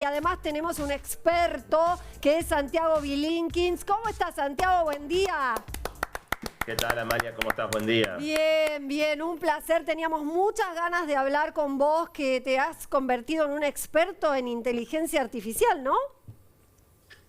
Y además tenemos un experto que es Santiago Bilinkins. ¿Cómo estás, Santiago? Buen día. ¿Qué tal, Amalia? ¿Cómo estás? Buen día. Bien, bien, un placer. Teníamos muchas ganas de hablar con vos, que te has convertido en un experto en inteligencia artificial, ¿no?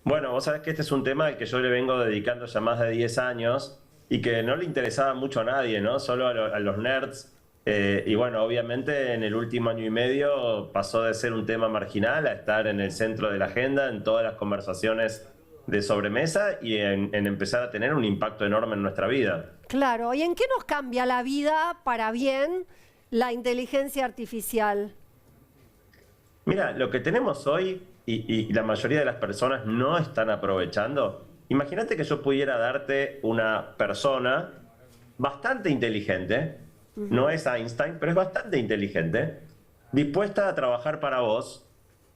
Bueno, vos sabés que este es un tema al que yo le vengo dedicando ya más de 10 años y que no le interesaba mucho a nadie, ¿no? Solo a los nerds. Y bueno, obviamente en el último año y medio pasó de ser un tema marginal a estar en el centro de la agenda, en todas las conversaciones de sobremesa y en empezar a tener un impacto enorme en nuestra vida. Claro, ¿y en qué nos cambia la vida para bien la inteligencia artificial? Mira, lo que tenemos hoy y la mayoría de las personas no están aprovechando. Imagínate que yo pudiera darte una persona bastante inteligente, no es Einstein, pero es bastante inteligente, dispuesta a trabajar para vos,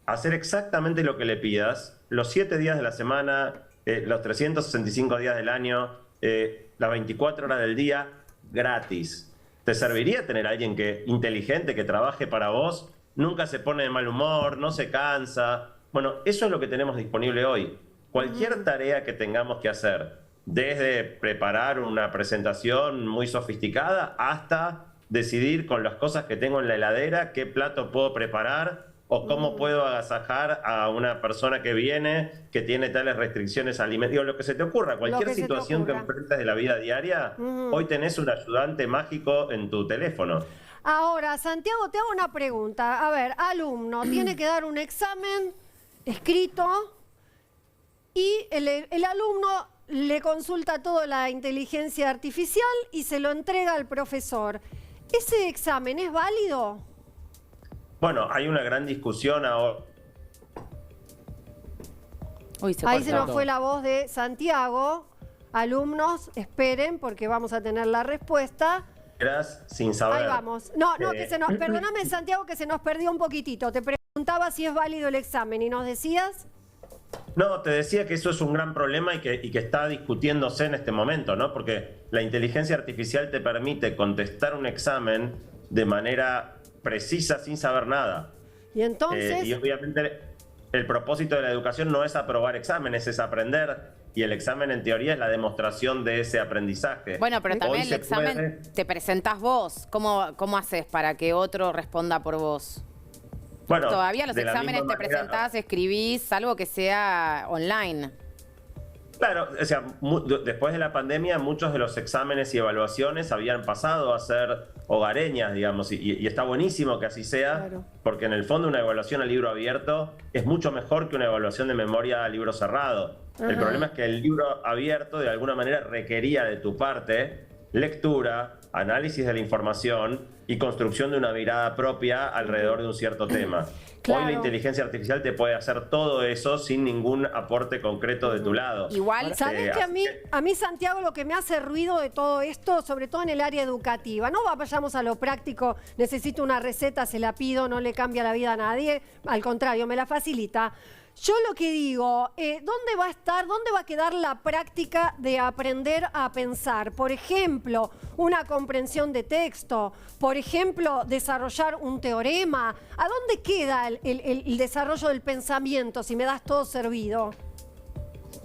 a hacer exactamente lo que le pidas, los 7 días de la semana, los 365 días del año, las 24 horas del día, gratis. ¿Te serviría tener a alguien inteligente que trabaje para vos? Nunca se pone de mal humor, no se cansa. Bueno, eso es lo que tenemos disponible hoy. Cualquier tarea que tengamos que hacer, desde preparar una presentación muy sofisticada hasta decidir con las cosas que tengo en la heladera qué plato puedo preparar o cómo puedo agasajar a una persona que viene, que tiene tales restricciones alimentarias, lo que se te ocurra, cualquier situación que enfrentes de la vida diaria, hoy tenés un ayudante mágico en tu teléfono. Ahora, Santiago, te hago una pregunta. A ver, alumno, tiene que dar un examen escrito y el alumno le consulta todo la inteligencia artificial y se lo entrega al profesor. ¿Ese examen es válido? Bueno, hay una gran discusión ahora. Ahí se nos fue la voz de Santiago. Alumnos, esperen porque vamos a tener la respuesta. Sin saber. Ahí vamos. No, perdóname, Santiago, que se nos perdió un poquitito. Te preguntaba si es válido el examen y nos decías... No, te decía que eso es un gran problema y que está discutiéndose en este momento, ¿no? Porque la inteligencia artificial te permite contestar un examen de manera precisa sin saber nada. Y entonces... y obviamente el propósito de la educación no es aprobar exámenes, es aprender. Y el examen, en teoría, es la demostración de ese aprendizaje. Bueno, pero también el examen te presentás vos. ¿Cómo haces para que otro responda por vos? Bueno, todavía los exámenes te presentás, escribís, algo que sea online. Claro, o sea, después de la pandemia muchos de los exámenes y evaluaciones habían pasado a ser hogareñas, digamos, y está buenísimo que así sea, claro. Porque en el fondo una evaluación a libro abierto es mucho mejor que una evaluación de memoria a libro cerrado. El problema es que el libro abierto de alguna manera requería de tu parte lectura, análisis de la información y construcción de una mirada propia alrededor de un cierto tema. Claro. Hoy la inteligencia artificial te puede hacer todo eso sin ningún aporte concreto de tu lado. Igual, ¿sabes que a mí, Santiago, lo que me hace ruido de todo esto, sobre todo en el área educativa, no vayamos a lo práctico, necesito una receta, se la pido, no le cambia la vida a nadie, al contrario, me la facilita. Yo lo que digo, ¿dónde va a estar, dónde va a quedar la práctica de aprender a pensar? Por ejemplo, una comprensión de texto, por ejemplo, desarrollar un teorema. ¿A dónde queda el desarrollo del pensamiento si me das todo servido?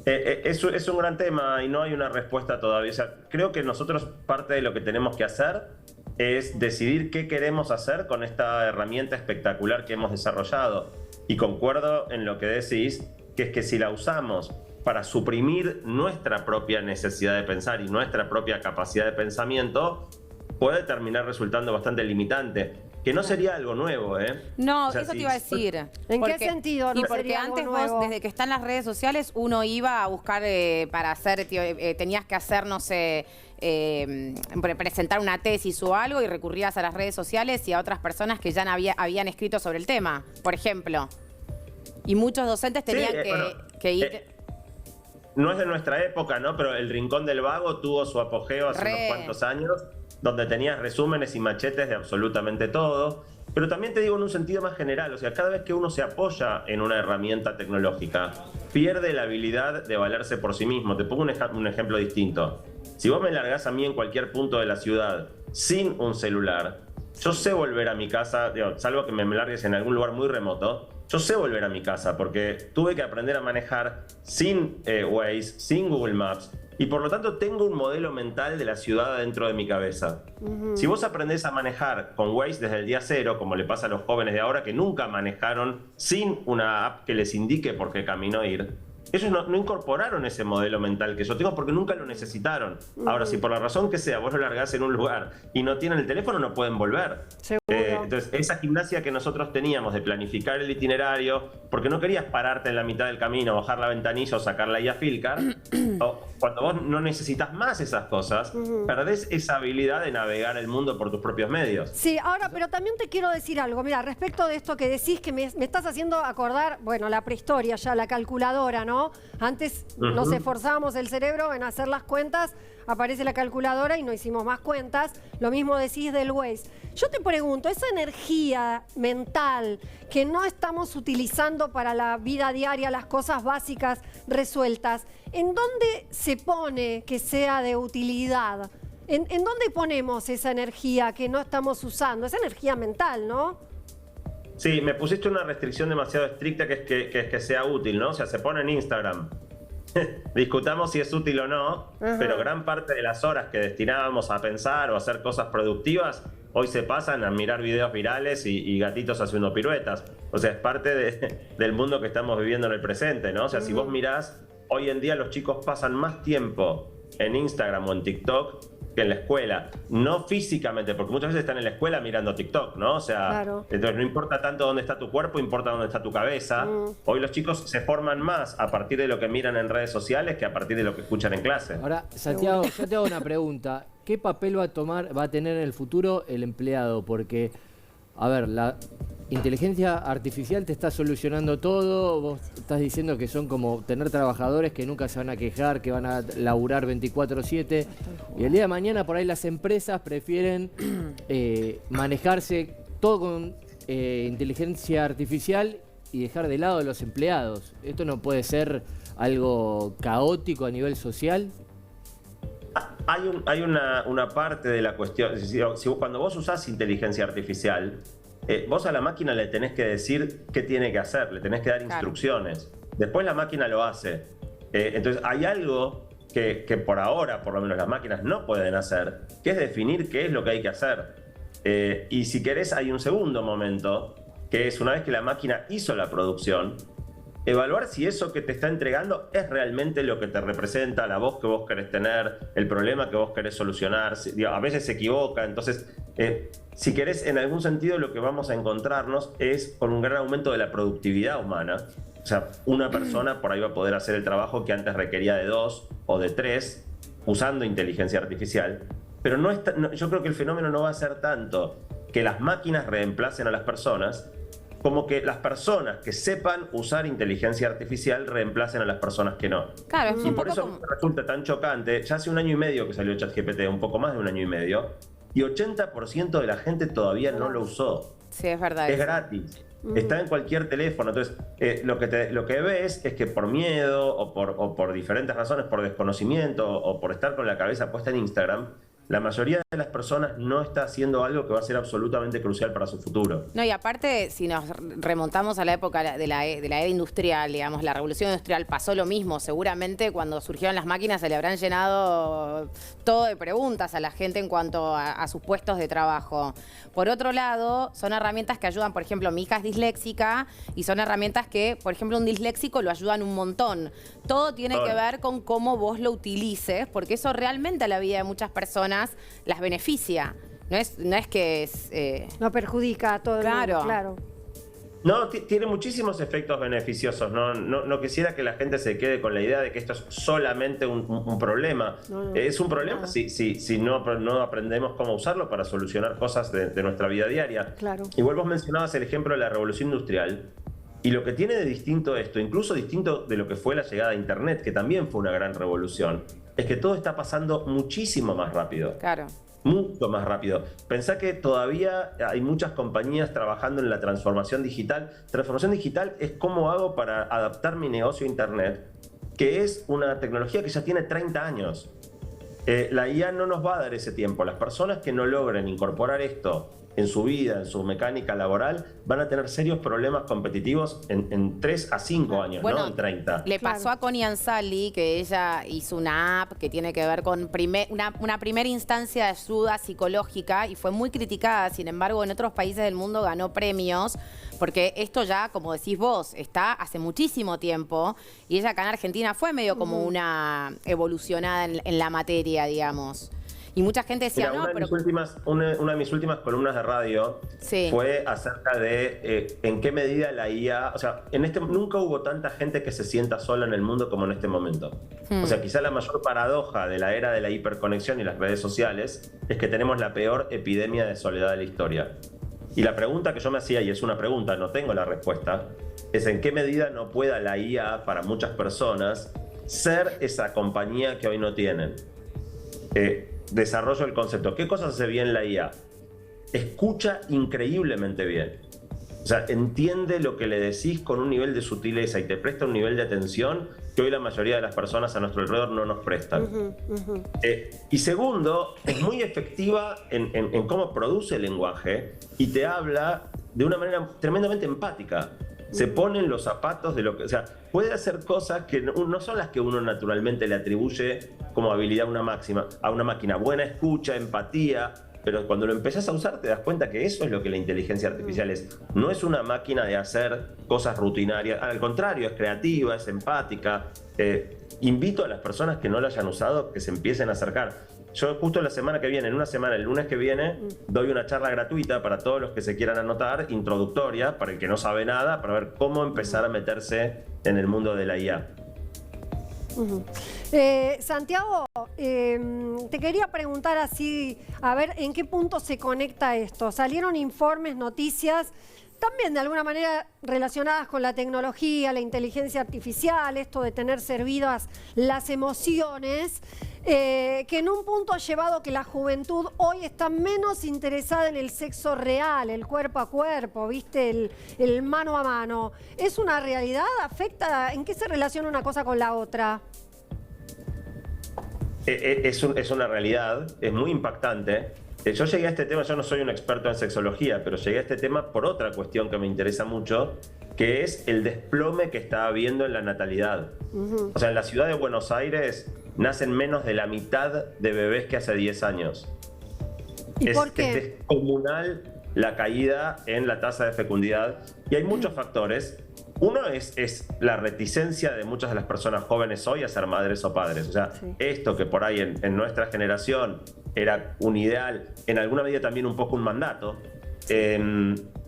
Es un gran tema y no hay una respuesta todavía. O sea, creo que nosotros parte de lo que tenemos que hacer es decidir qué queremos hacer con esta herramienta espectacular que hemos desarrollado. Y concuerdo en lo que decís, que es que si la usamos para suprimir nuestra propia necesidad de pensar y nuestra propia capacidad de pensamiento, puede terminar resultando bastante limitante. Que no sería algo nuevo, ¿eh? No, o sea, eso te iba a decir. ¿En qué sentido? Y porque antes vos, desde que están las redes sociales, uno iba a buscar para hacer, tenías que hacer, no sé, presentar una tesis o algo y recurrías a las redes sociales y a otras personas que ya habían escrito sobre el tema, por ejemplo. Y muchos docentes tenían que ir... No es de nuestra época, ¿no? Pero el Rincón del Vago tuvo su apogeo hace unos cuantos años, donde tenías resúmenes y machetes de absolutamente todo. Pero también te digo en un sentido más general, o sea, cada vez que uno se apoya en una herramienta tecnológica, pierde la habilidad de valerse por sí mismo. Te pongo un ejemplo distinto. Si vos me largás a mí en cualquier punto de la ciudad sin un celular, yo sé volver a mi casa, salvo que me largues en algún lugar muy remoto, yo sé volver a mi casa porque tuve que aprender a manejar sin Waze, sin Google Maps. Y por lo tanto tengo un modelo mental de la ciudad dentro de mi cabeza. Si vos aprendés a manejar con Waze desde el día cero, como le pasa a los jóvenes de ahora que nunca manejaron sin una app que les indique por qué camino ir, ellos no incorporaron ese modelo mental que yo tengo porque nunca lo necesitaron. Ahora, si por la razón que sea vos lo largás en un lugar y no tienen el teléfono, no pueden volver. Entonces, esa gimnasia que nosotros teníamos de planificar el itinerario, porque no querías pararte en la mitad del camino, bajar la ventanilla o sacar la guía Filcar, cuando vos no necesitas más esas cosas, perdés esa habilidad de navegar el mundo por tus propios medios. Sí, ahora, pero también te quiero decir algo. Mira, respecto de esto que decís, que me estás haciendo acordar, bueno, la prehistoria ya, la calculadora, ¿no? Antes nos esforzábamos el cerebro en hacer las cuentas, aparece la calculadora y no hicimos más cuentas. Lo mismo decís del Waze. Yo te pregunto, esa energía mental que no estamos utilizando para la vida diaria, las cosas básicas resueltas, ¿en dónde se pone que sea de utilidad? ¿En dónde ponemos esa energía que no estamos usando? Esa energía mental, ¿no? Sí, me pusiste una restricción demasiado estricta que es que sea útil, ¿no? O sea, se pone en Instagram. Discutamos si es útil o no, pero gran parte de las horas que destinábamos a pensar o a hacer cosas productivas, hoy se pasan a mirar videos virales y gatitos haciendo piruetas. O sea, es parte del mundo que estamos viviendo en el presente, ¿no? O sea, si vos mirás, hoy en día los chicos pasan más tiempo en Instagram o en TikTok que en la escuela, no físicamente, porque muchas veces están en la escuela mirando TikTok, ¿no? O sea, entonces no importa tanto dónde está tu cuerpo, importa dónde está tu cabeza. Hoy los chicos se forman más a partir de lo que miran en redes sociales que a partir de lo que escuchan en clase. Ahora, Santiago, yo te hago una pregunta. ¿Qué papel va a tener en el futuro el empleado? Porque, a ver, la inteligencia artificial te está solucionando todo, vos estás diciendo que son como tener trabajadores que nunca se van a quejar, que van a laburar 24/7, y el día de mañana por ahí las empresas prefieren manejarse todo con inteligencia artificial y dejar de lado a los empleados. ¿Esto no puede ser algo caótico a nivel social? Hay una parte de la cuestión, cuando vos usás inteligencia artificial, vos a la máquina le tenés que decir qué tiene que hacer, le tenés que dar instrucciones. Después la máquina lo hace. Entonces hay algo que por ahora, por lo menos las máquinas no pueden hacer, que es definir qué es lo que hay que hacer. Y si querés, hay un segundo momento, que es una vez que la máquina hizo la producción, evaluar si eso que te está entregando es realmente lo que te representa, la voz que vos querés tener, el problema que vos querés solucionar. A veces se equivoca, entonces, si querés, en algún sentido lo que vamos a encontrarnos es con un gran aumento de la productividad humana. O sea, una persona por ahí va a poder hacer el trabajo que antes requería de 2 o de 3 usando inteligencia artificial. Pero yo creo que el fenómeno no va a ser tanto que las máquinas reemplacen a las personas, como que las personas que sepan usar inteligencia artificial reemplacen a las personas que no. Claro, es y por eso me resulta tan chocante. Ya hace 1 año y medio que salió ChatGPT, un poco más de 1 año y medio, y 80% de la gente todavía no lo usó. Sí, es verdad. Es gratis. Está en cualquier teléfono. Entonces, lo que ves es que por miedo o por diferentes razones, por desconocimiento o por estar con la cabeza puesta en Instagram, la mayoría de las personas no está haciendo algo que va a ser absolutamente crucial para su futuro. No, y aparte, si nos remontamos a la época de la era industrial, digamos, la revolución industrial, pasó lo mismo. Seguramente cuando surgieron las máquinas se le habrán llenado todo de preguntas a la gente en cuanto a sus puestos de trabajo. Por otro lado, son herramientas que ayudan, por ejemplo, mi hija es disléxica y son herramientas que, por ejemplo, un disléxico lo ayudan un montón. Todo tiene que ver con cómo vos lo utilices, porque eso realmente a la vida de muchas personas las beneficia. No es que es... No perjudica a todo el mundo, claro. No, tiene muchísimos efectos beneficiosos. No quisiera que la gente se quede con la idea de que esto es solamente un problema. No. Es un problema si no aprendemos cómo usarlo para solucionar cosas de nuestra vida diaria. Claro. Igual vos mencionabas el ejemplo de la revolución industrial. Y lo que tiene de distinto esto, incluso distinto de lo que fue la llegada de Internet, que también fue una gran revolución, es que todo está pasando muchísimo más rápido. Claro. Mucho más rápido. Pensá que todavía hay muchas compañías trabajando en la transformación digital. Transformación digital es cómo hago para adaptar mi negocio a Internet, que es una tecnología que ya tiene 30 años. La IA no nos va a dar ese tiempo. Las personas que no logren incorporar esto en su vida, en su mecánica laboral, van a tener serios problemas competitivos en 3 a 5 años, Bueno, ¿no? En 30. Le pasó a Connie Ansali, que ella hizo una app que tiene que ver con una primera instancia de ayuda psicológica y fue muy criticada. Sin embargo, en otros países del mundo ganó premios, porque esto ya, como decís vos, está hace muchísimo tiempo y ella acá en Argentina fue medio como una evolucionada en la materia, digamos. Y mucha gente decía, Mira, no, pero... una de mis últimas columnas de radio Sí. fue acerca de en qué medida la IA, o sea, nunca hubo tanta gente que se sienta sola en el mundo como en este momento. O sea, quizá la mayor paradoja de la era de la hiperconexión y las redes sociales es que tenemos la peor epidemia de soledad de la historia. Y la pregunta que yo me hacía, y es una pregunta, no tengo la respuesta, es en qué medida no pueda la IA para muchas personas ser esa compañía que hoy no tienen. Desarrollo el concepto. ¿Qué cosas hace bien la IA? Escucha increíblemente bien. O sea, entiende lo que le decís con un nivel de sutileza y te presta un nivel de atención que hoy la mayoría de las personas a nuestro alrededor no nos prestan. Y segundo, es muy efectiva en cómo produce el lenguaje y te habla de una manera tremendamente empática. Se pone en los zapatos de lo que... O sea, puede hacer cosas que no son las que uno naturalmente le atribuye como habilidad a una máquina. Buena escucha, empatía, pero cuando lo empezás a usar te das cuenta que eso es lo que la inteligencia artificial es. No es una máquina de hacer cosas rutinarias, al contrario, es creativa, es empática. Invito a las personas que no la hayan usado que se empiecen a acercar. Yo justo la semana que viene, en una semana, el lunes que viene, doy una charla gratuita para todos los que se quieran anotar, introductoria, para el que no sabe nada, para ver cómo empezar a meterse en el mundo de la IA. Santiago, te quería preguntar así, a ver en qué punto se conecta esto. Salieron informes, noticias, también de alguna manera relacionadas con la tecnología, la inteligencia artificial, esto de tener servidas las emociones, que en un punto ha llevado a que la juventud hoy está menos interesada en el sexo real, el cuerpo a cuerpo, ¿viste? El mano a mano. ¿Es una realidad? ¿Afecta? ¿En qué se relaciona una cosa con la otra? Es una realidad, es muy impactante. Yo llegué a este tema, yo no soy un experto en sexología, pero llegué a este tema por otra cuestión que me interesa mucho, que es el desplome que está habiendo en la natalidad. O sea, en la ciudad de Buenos Aires nacen menos de la mitad de bebés que hace 10 años. ¿Y por qué? Es descomunal la caída en la tasa de fecundidad y hay muchos factores. Uno es la reticencia de muchas de las personas jóvenes hoy a ser madres o padres. O sea, esto que por ahí en nuestra generación era un ideal, en alguna medida también un poco un mandato.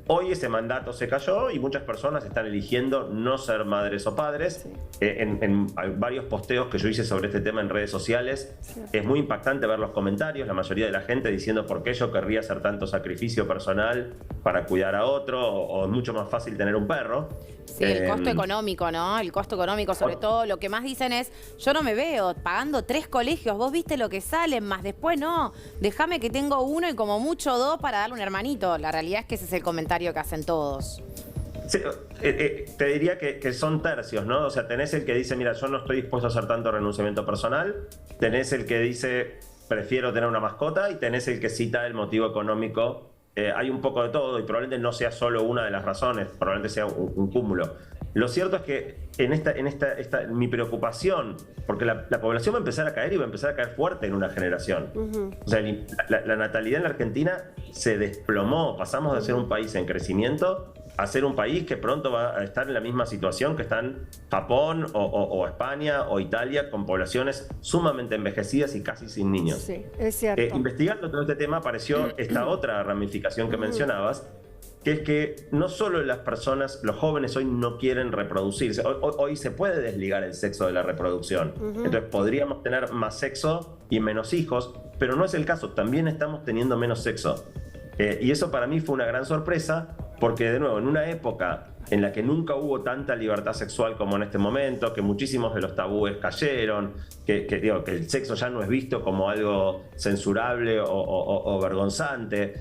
Hoy ese mandato se cayó y muchas personas están eligiendo no ser madres o padres. En varios posteos que yo hice sobre este tema en redes sociales, es muy impactante ver los comentarios, la mayoría de la gente diciendo por qué yo querría hacer tanto sacrificio personal para cuidar a otro, o es mucho más fácil tener un perro. Sí, el costo económico, ¿no? El costo económico, sobre todo, lo que más dicen es, yo no me veo pagando 3 colegios, vos viste lo que salen, más después no, déjame que tengo uno y como mucho 2 para darle un hermanito. La realidad es que ese es el comentario que hacen todos. Sí, te diría que son tercios, ¿no? O sea, tenés el que dice, mira, yo no estoy dispuesto a hacer tanto renunciamiento personal, tenés el que dice, prefiero tener una mascota, y tenés el que cita el motivo económico. Hay un poco de todo y probablemente no sea solo una de las razones, probablemente sea un cúmulo. Lo cierto es que en mi preocupación, porque la población va a empezar a caer y va a empezar a caer fuerte en una generación. O sea, la natalidad en la Argentina se desplomó, pasamos de ser un país en crecimiento a ser un país que pronto va a estar en la misma situación que están Japón o España o Italia, con poblaciones sumamente envejecidas y casi sin niños. Sí, es cierto. Investigando todo este tema apareció esta otra ramificación que mencionabas, que es que no solo las personas, los jóvenes hoy no quieren reproducirse, hoy se puede desligar el sexo de la reproducción. Entonces podríamos tener más sexo y menos hijos, pero no es el caso, también estamos teniendo menos sexo. Y eso para mí fue una gran sorpresa, porque de nuevo, en una época en la que nunca hubo tanta libertad sexual como en este momento, que muchísimos de los tabúes cayeron, que el sexo ya no es visto como algo censurable o vergonzante,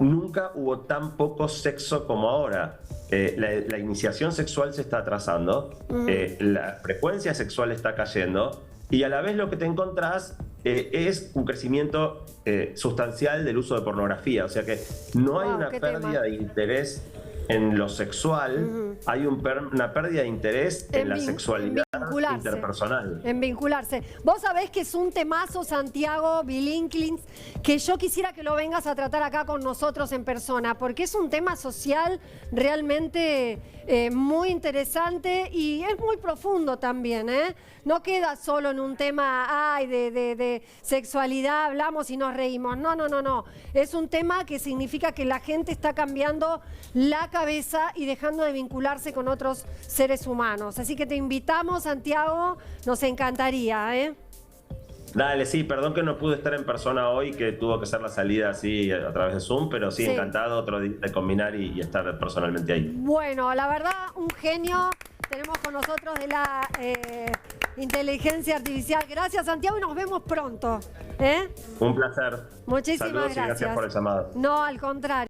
nunca hubo tan poco sexo como ahora. La iniciación sexual se está atrasando, la frecuencia sexual está cayendo, y a la vez lo que te encontrás es un crecimiento sustancial del uso de pornografía. O sea que no hay Wow, una qué pérdida tema. de interés en lo sexual, hay una pérdida de interés en la sexualidad interpersonal. En vincularse. Vos sabés que es un temazo, Santiago Bilinklins, que yo quisiera que lo vengas a tratar acá con nosotros en persona, porque es un tema social realmente muy interesante y es muy profundo también, ¿eh? No queda solo en un tema de sexualidad, hablamos y nos reímos. No, no, no, no. Es un tema que significa que la gente está cambiando la cabeza y dejando de vincularse con otros seres humanos. Así que te invitamos, Santiago, nos encantaría, ¿eh? Dale, sí, perdón que no pude estar en persona hoy, que tuvo que ser la salida así a través de Zoom, pero sí, Sí. encantado otro día de combinar y estar personalmente ahí. Bueno, la verdad, un genio. Tenemos con nosotros de la inteligencia artificial. Gracias, Santiago, y nos vemos pronto, ¿eh? Un placer. Muchísimas Saludos y gracias por el llamado. No, al contrario.